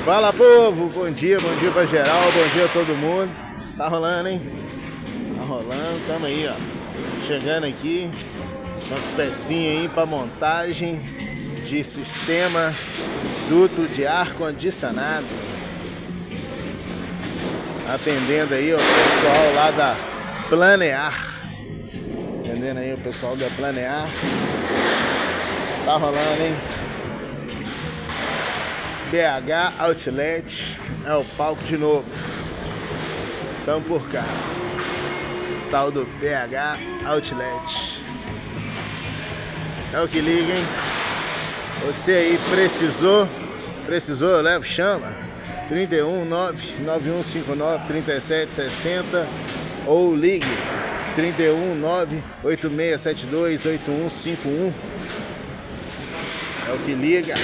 Fala, povo, bom dia pra geral, bom dia a todo mundo. Tá rolando, hein? Tá rolando, tamo aí, ó. Chegando aqui, umas pecinhas aí pra montagem de sistema duto de ar-condicionado. Atendendo aí o pessoal lá da Planear. Atendendo aí o pessoal da Planear. Tá rolando, hein? BH Outlet é o palco de novo. Tamo por cá. Tal do BH Outlet. É o que liga, hein? Você aí precisou, eu levo, chama. 31 99159 3760 ou ligue 31 98672 8151. É o que liga.